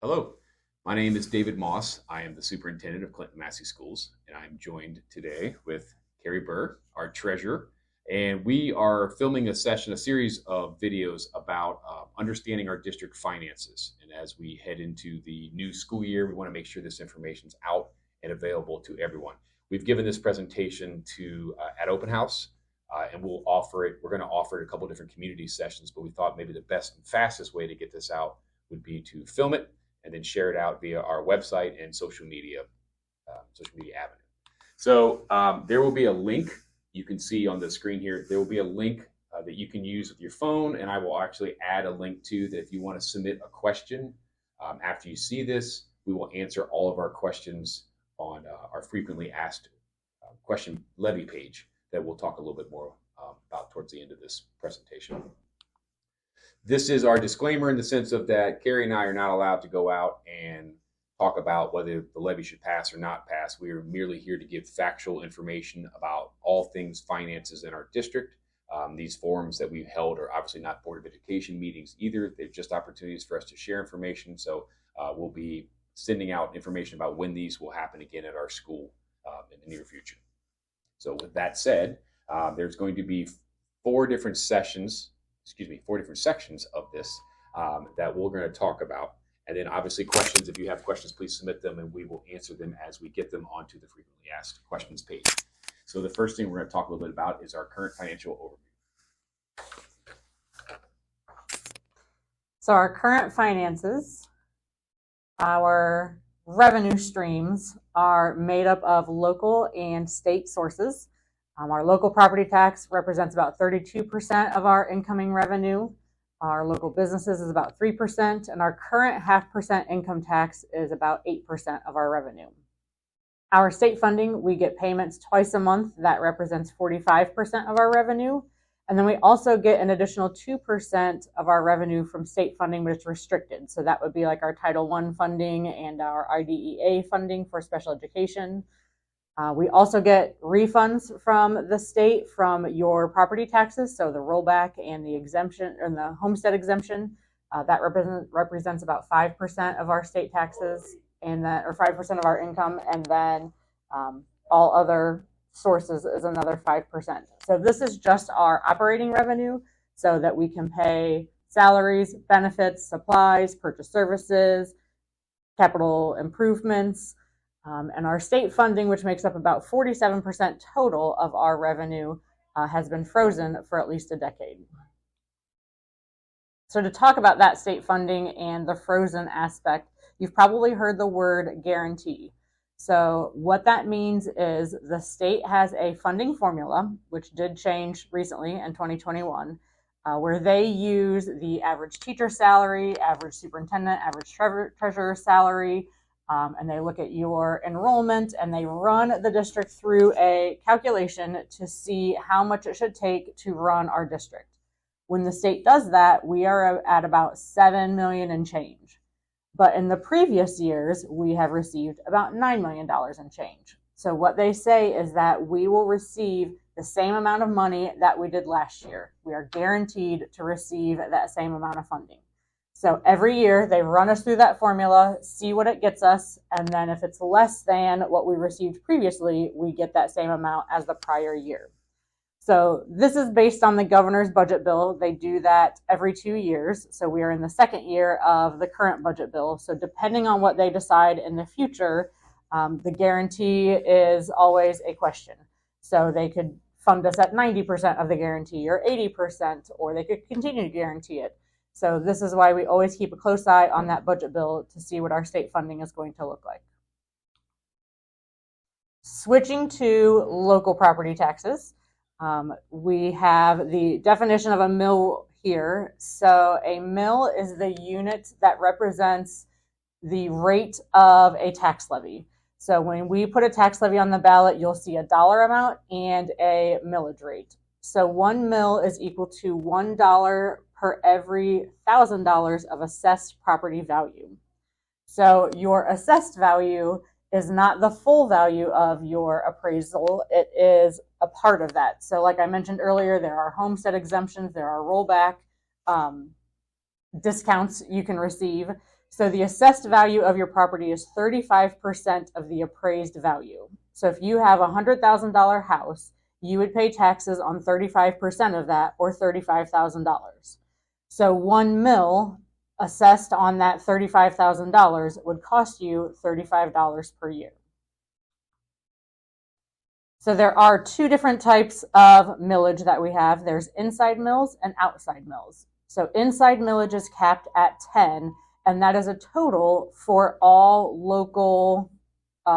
Hello, my name is David Moss. I am the superintendent of Clinton-Massie Schools, and I'm joined today with Carrie Burr, our treasurer, and we are filming a series of videos about understanding our district finances. And as we head into the new school year, we want to make sure this information is out and available to everyone. We've given this presentation to at Open House, and we'll offer it. We're going to offer it a couple different community sessions, but we thought maybe the best and fastest way to get this out would be to film it and then share it out via our website and social media avenue. So there will be a link you can see on the screen here. There will be a link that you can use with your phone, and I will actually add a link to that if you want to submit a question after you see this. We will answer all of our questions on our frequently asked question levy page that we'll talk a little bit more about towards the end of this presentation. This is our disclaimer in the sense of that Carrie and I are not allowed to go out and talk about whether the levy should pass or not pass. We are merely here to give factual information about all things finances in our district. These forums that we've held are obviously not Board of Education meetings either. They're just opportunities for us to share information. So we'll be sending out information about when these will happen again at our school in the near future. So with that said, there's going to be four different sections of this that we're going to talk about. And then obviously questions, if you have questions, please submit them and we will answer them as we get them onto the frequently asked questions page. So the first thing we're going to talk a little bit about is our current financial overview. So our current finances, our revenue streams are made up of local and state sources. Our local property tax represents about 32% of our incoming revenue. Our local businesses is about 3%, and our current 0.5% income tax is about 8% of our revenue. Our state funding, we get payments twice a month. That represents 45% of our revenue. And then we also get an additional 2% of our revenue from state funding, but it's restricted. So that would be like our Title I funding and our IDEA funding for special education. We also get refunds from the state from your property taxes, so the rollback and the exemption and the homestead exemption. That represents about 5% of our state taxes, and that, or 5% of our income, and then all other sources is another 5%. So this is just our operating revenue, so that we can pay salaries, benefits, supplies, purchase services, capital improvements. And our state funding, which makes up about 47% total of our revenue, has been frozen for at least a decade. So to talk about that state funding and the frozen aspect, you've probably heard the word guarantee. So what that means is the state has a funding formula, which did change recently in 2021, where they use the average teacher salary, average superintendent, average treasurer salary, and they look at your enrollment and they run the district through a calculation to see how much it should take to run our district. When the state does that, we are at about $7 million and change. But in the previous years, we have received about $9 million and change. So what they say is that we will receive the same amount of money that we did last year. We are guaranteed to receive that same amount of funding. So every year they run us through that formula, see what it gets us, and then if it's less than what we received previously, we get that same amount as the prior year. So this is based on the governor's budget bill. They do that every 2 years. So we are in the second year of the current budget bill. So depending on what they decide in the future, the guarantee is always a question. So they could fund us at 90% of the guarantee or 80%, or they could continue to guarantee it. So this is why we always keep a close eye on that budget bill to see what our state funding is going to look like. Switching to local property taxes, we have the definition of a mill here. So a mill is the unit that represents the rate of a tax levy. So when we put a tax levy on the ballot, you'll see a dollar amount and a millage rate. So 1 mill is equal to $1 per every $1,000 of assessed property value. So your assessed value is not the full value of your appraisal. It is a part of that. So like I mentioned earlier, there are homestead exemptions, there are rollback discounts you can receive. So the assessed value of your property is 35% of the appraised value. So if you have a $100,000 house, you would pay taxes on 35% of that, or $35,000. So 1 mil assessed on that $35,000 would cost you $35 per year. So there are two different types of millage that we have. There's inside mills and outside mills. So inside millage is capped at 10, and that is a total for all local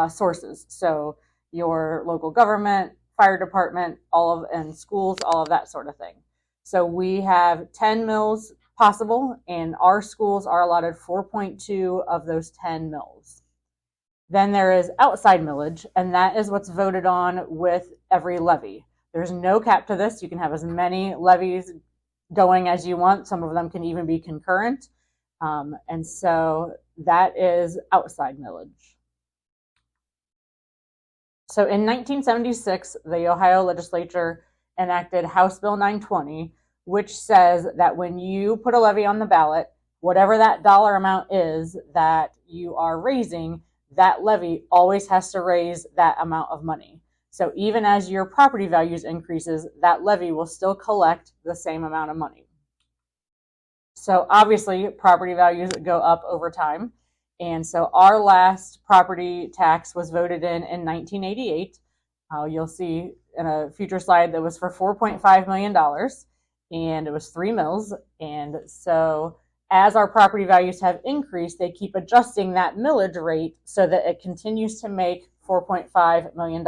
sources. So your local government, fire department, and schools, all of that sort of thing. So we have 10 mills possible, and our schools are allotted 4.2 of those 10 mills. Then there is outside millage, and that is what's voted on with every levy. There's no cap to this. You can have as many levies going as you want. Some of them can even be concurrent. And so that is outside millage. So in 1976, the Ohio legislature enacted House Bill 920, which says that when you put a levy on the ballot, whatever that dollar amount is that you are raising, that levy always has to raise that amount of money. So even as your property values increases, that levy will still collect the same amount of money. So obviously, property values go up over time. And so our last property tax was voted in 1988. You'll see in a future slide that was for $4.5 million, and it was 3 mills. And so as our property values have increased, they keep adjusting that millage rate so that it continues to make $4.5 million.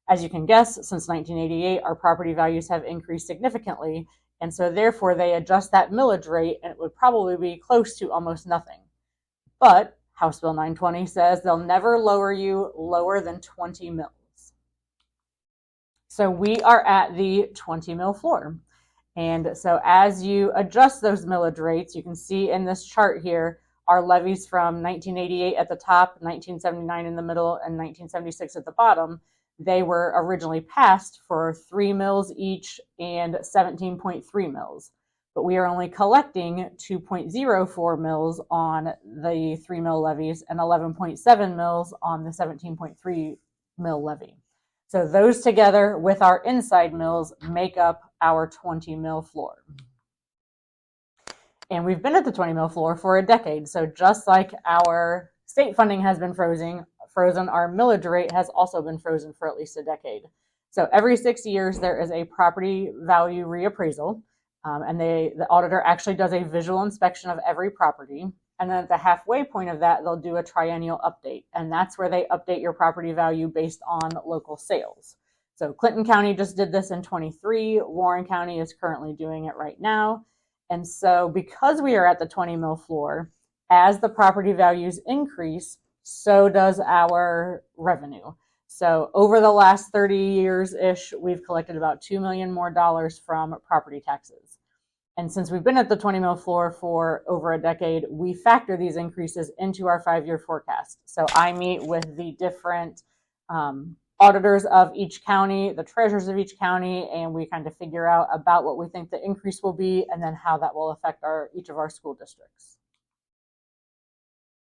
As you can guess, since 1988, our property values have increased significantly, and so therefore they adjust that millage rate, and it would probably be close to almost nothing. But House Bill 920 says they'll never lower you lower than 20 mils. So we are at the 20 mil floor. And so as you adjust those millage rates, you can see in this chart here, our levies from 1988 at the top, 1979 in the middle, and 1976 at the bottom. They were originally passed for 3 mils each and 17.3 mils. But we are only collecting 2.04 mils on the 3 mil levies and 11.7 mils on the 17.3 mil levy. So those together with our inside mills make up our 20 mil floor. And we've been at the 20 mil floor for a decade. So just like our state funding has been frozen, our millage rate has also been frozen for at least a decade. So every 6 years, there is a property value reappraisal. And the auditor actually does a visual inspection of every property. And then at the halfway point of that, they'll do a triennial update. And that's where they update your property value based on local sales. So Clinton County just did this in 23. Warren County is currently doing it right now. And so because we are at the 20 mil floor, as the property values increase, so does our revenue. So over the last 30 years-ish, we've collected about $2 million more from property taxes. And since we've been at the 20 mil floor for over a decade, we factor these increases into our 5-year forecast. So I meet with the different auditors of each county, the treasurers of each county, and we kind of figure out about what we think the increase will be and then how that will affect each of our school districts.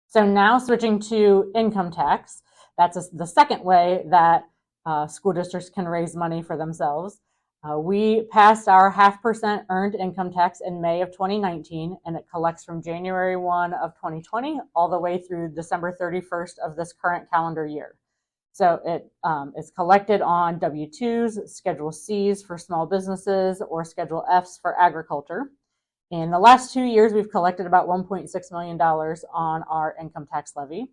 So now switching to income tax, that's the second way that school districts can raise money for themselves. We passed our 0.5% earned income tax in May of 2019, and it collects from January 1 of 2020 all the way through December 31st of this current calendar year. So it is collected on W-2s, Schedule Cs for small businesses, or Schedule Fs for agriculture. In the last 2 years, we've collected about $1.6 million on our income tax levy.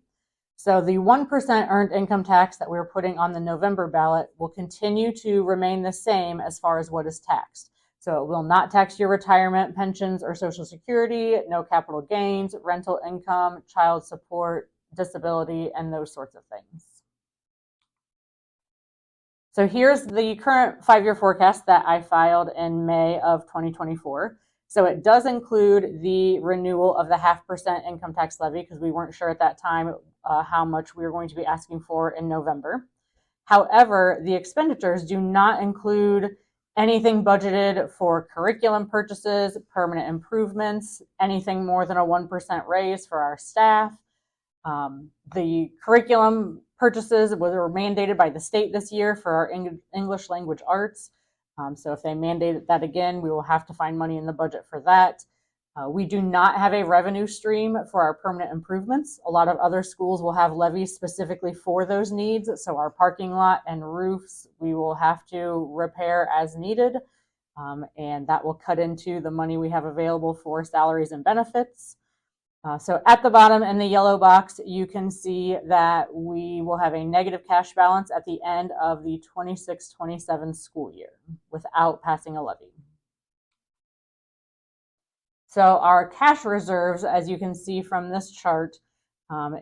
So the 1% earned income tax that we're putting on the November ballot will continue to remain the same as far as what is taxed. So it will not tax your retirement, pensions, or Social Security, no capital gains, rental income, child support, disability, and those sorts of things. So here's the current 5-year forecast that I filed in May of 2024. So it does include the renewal of the 0.5% income tax levy because we weren't sure at that time how much we were going to be asking for in November. However, the expenditures do not include Anything budgeted for curriculum purchases, permanent improvements, anything more than a 1% raise for our staff. The curriculum purchases were mandated by the state this year for our English language arts. So if they mandate that again, we will have to find money in the budget for that. We do not have a revenue stream for our permanent improvements. A lot of other schools will have levies specifically for those needs. So our parking lot and roofs, we will have to repair as needed. And that will cut into the money we have available for salaries and benefits. So at the bottom in the yellow box, you can see that we will have a negative cash balance at the end of the 26-27 school year without passing a levy. So our cash reserves, as you can see from this chart,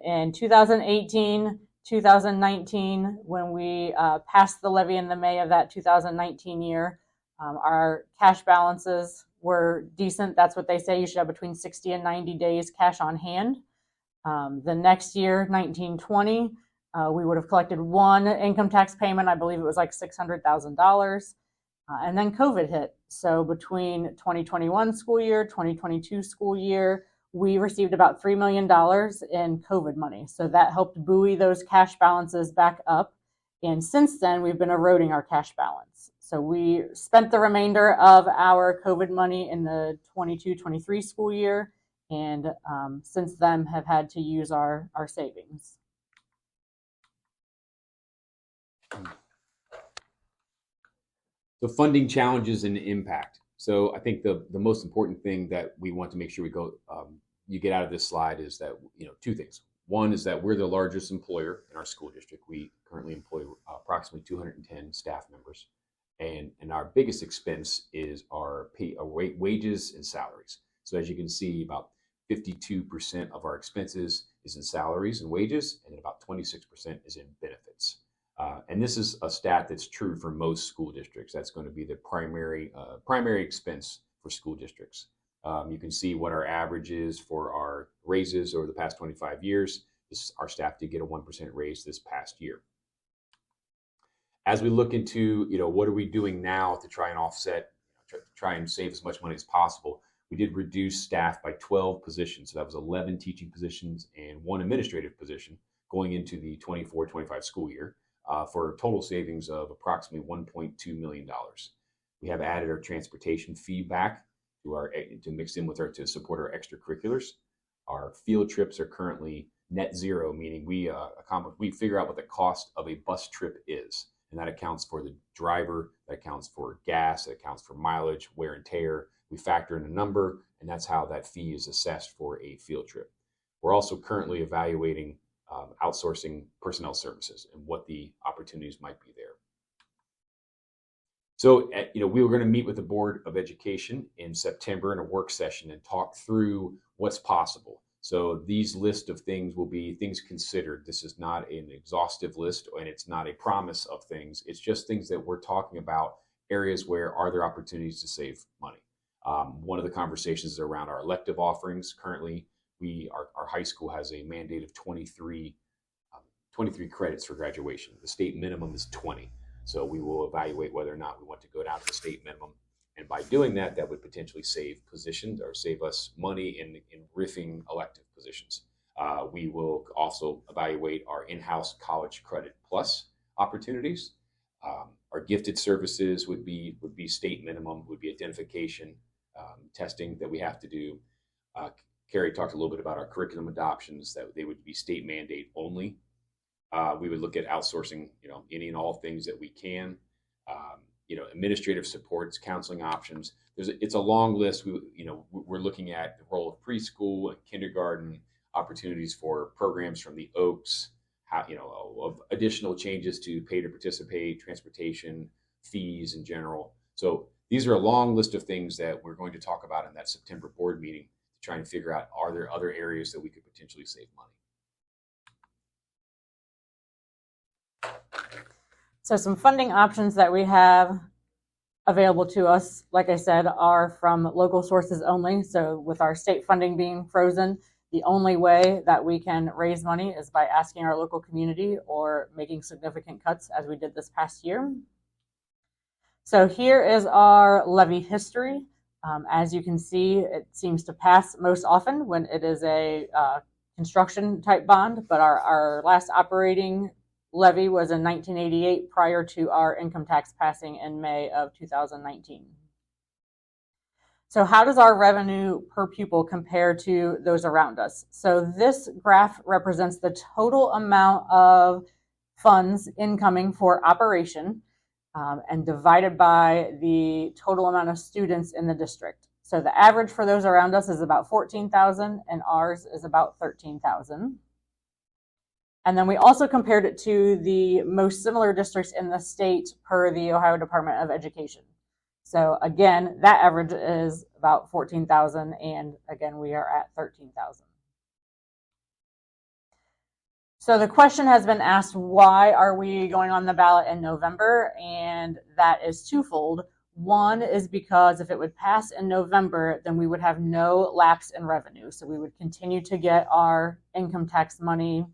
in 2018, 2019, when we passed the levy in the May of that 2019 year, our cash balances were decent. That's what they say. You should have between 60 and 90 days cash on hand. The next year, 1920, we would have collected one income tax payment. I believe it was like $600,000. And then COVID hit. So between 2021 school year, 2022 school year, we received about $3 million in COVID money. So that helped buoy those cash balances back up. And since then, we've been eroding our cash balance. So we spent the remainder of our COVID money in the 22-23 school year, and since then have had to use our savings. So funding challenges and impact. So I think the most important thing that we want to make sure you get out of this slide is that, two things. One is that we're the largest employer in our school district. We currently employ approximately 210 staff members. And our biggest expense is our wages and salaries. So as you can see, about 52% of our expenses is in salaries and wages, and about 26% is in benefits. And this is a stat that's true for most school districts. That's going to be the primary expense for school districts. You can see what our average is for our raises over the past 25 years. Our staff did get a 1% raise this past year. As we look into, what are we doing now to try and offset, try and save as much money as possible, we did reduce staff by 12 positions. So that was 11 teaching positions and one administrative position going into the 24-25 school year. For a total savings of approximately $1.2 million. We have added our transportation fee back to mix in with to support our extracurriculars. Our field trips are currently net zero, meaning we figure out what the cost of a bus trip is, and that accounts for the driver, that accounts for gas, that accounts for mileage, wear and tear. We factor in a number, and that's how that fee is assessed for a field trip. We're also currently evaluating outsourcing personnel services and what the opportunities might be there. So, we were going to meet with the Board of Education in September in a work session and talk through what's possible. So these list of things will be things considered. This is not an exhaustive list, and it's not a promise of things. It's just things that we're talking about, areas where are there opportunities to save money. One of the conversations is around our elective offerings. Currently, our high school has a mandate of 23 credits for graduation. The state minimum is 20. So we will evaluate whether or not we want to go down to the state minimum. And by doing that, that would potentially save positions or save us money in riffing elective positions. We will also evaluate our in-house college credit plus opportunities. Our gifted services would be state minimum, would be identification, testing that we have to do. Carrie talked a little bit about our curriculum adoptions, that they would be state mandate only. We would look at outsourcing, any and all things that we can. Administrative supports, counseling options. It's a long list. We're looking at the role of preschool and kindergarten, opportunities for programs from the Oaks, of additional changes to pay to participate, transportation, fees in general. So these are a long list of things that we're going to talk about in that September board meeting to try and figure out, are there other areas that we could potentially save money? So some funding options that we have available to us, like I said, are from local sources only. So with our state funding being frozen, the only way that we can raise money is by asking our local community or making significant cuts as we did this past year. So here is our levy history. As you can see, it seems to pass most often when it is a construction type bond, but our last operating levy was in 1988 prior to our income tax passing in May of 2019. So how does our revenue per pupil compare to those around us? So this graph represents the total amount of funds incoming for operation and divided by the total amount of students in the district. So the average for those around us is about 14,000 and ours is about 13,000. And then we also compared it to the most similar districts in the state per the Ohio Department of Education. So again, that average is about 14,000 and again, we are at 13,000. So the question has been asked, why are we going on the ballot in November? And that is twofold. One is because if it would pass in November, then we would have no lapse in revenue. So we would continue to get our income tax money,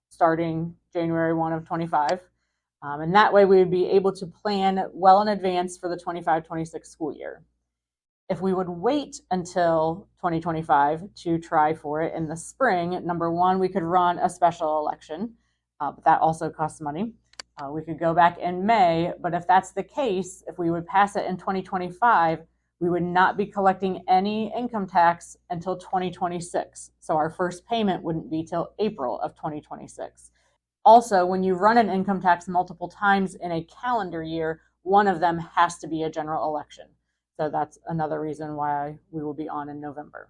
starting January 1 of 25. And that way we would be able to plan well in advance for the 25-26 school year. If we would wait until 2025 to try for it in the spring, number one, we could run a special election, but that also costs money. We could go back in May, but if that's the case, if we would pass it in 2025, we would not be collecting any income tax until 2026. So our first payment wouldn't be till April of 2026. Also, when you run an income tax multiple times in a calendar year, one of them has to be a general election. So that's another reason why we will be on in November.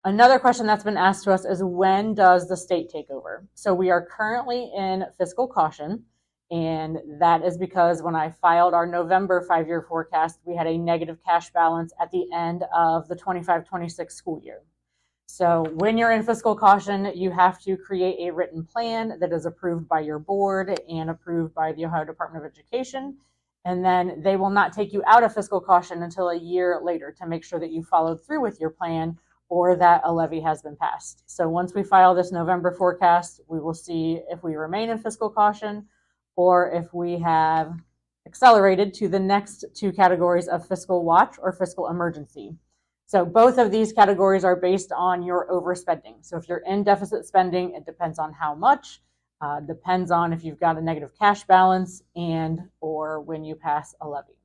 Another question that's been asked to us is, when does the state take over? So we are currently in fiscal caution, and that is because when I filed our November 5-year forecast, we had a negative cash balance at the end of the 25-26 school year. So when you're in fiscal caution, you have to create a written plan that is approved by your board and approved by the Ohio Department of Education. And then they will not take you out of fiscal caution until a year later to make sure that you followed through with your plan or that a levy has been passed. So once we file this November forecast, we will see if we remain in fiscal caution or if we have accelerated to the next two categories of fiscal watch or fiscal emergency. So both of these categories are based on your overspending. So if you're in deficit spending, it depends on how much. Depends on if you've got a negative cash balance and or when you pass a levy.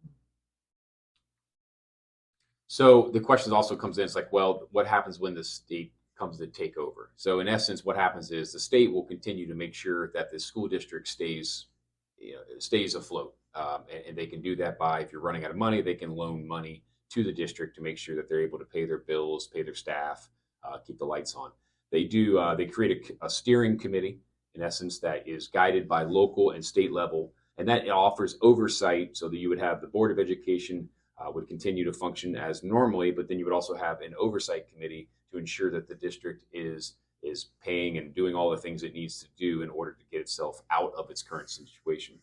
So the question also comes in, it's like, well, what happens when the state comes to take over? So in essence, what happens is the state will continue to make sure that the school district stays afloat. And they can do that by, if you're running out of money, they can loan money to the district to make sure that they're able to pay their bills, pay their staff, keep the lights on. They create a steering committee, in essence, that is guided by local and state level, and that offers oversight so that you would have the Board of Education would continue to function as normally, but then you would also have an oversight committee to ensure that the district is paying and doing all the things it needs to do in order to get itself out of its current situation.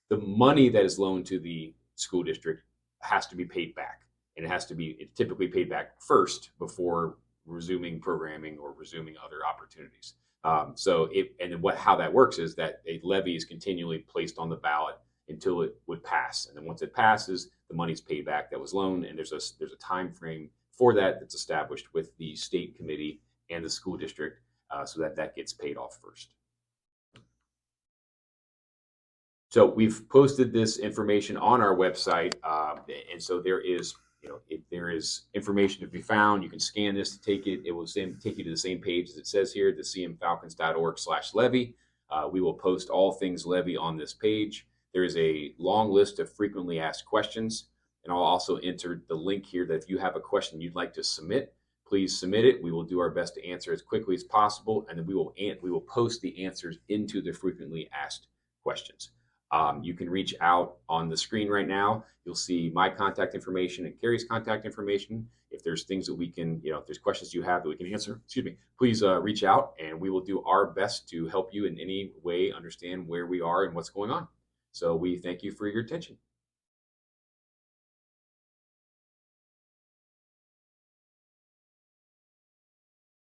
The money that is loaned to the school district has to be paid back, and it's typically paid back first before resuming programming or resuming other opportunities. How that works is that a levy is continually placed on the ballot until it would pass, and then once it passes, the money's paid back that was loaned, and there's a time frame for that's established with the state committee and the school district, so that gets paid off first. So we've posted this information on our website, and so there is information to be found. You can scan this to take it. It will take you to the same page as it says here, the cmfalcons.org/levy. We will post all things levy on this page. There is a long list of frequently asked questions, and I'll also enter the link here that if you have a question you'd like to submit, please submit it. We will do our best to answer as quickly as possible, and then we will post the answers into the frequently asked questions. You can reach out on the screen right now. You'll see my contact information and Carrie's contact information. If there's things that we can, if there's questions you have that we can answer, please reach out, and we will do our best to help you in any way understand where we are and what's going on. So we thank you for your attention.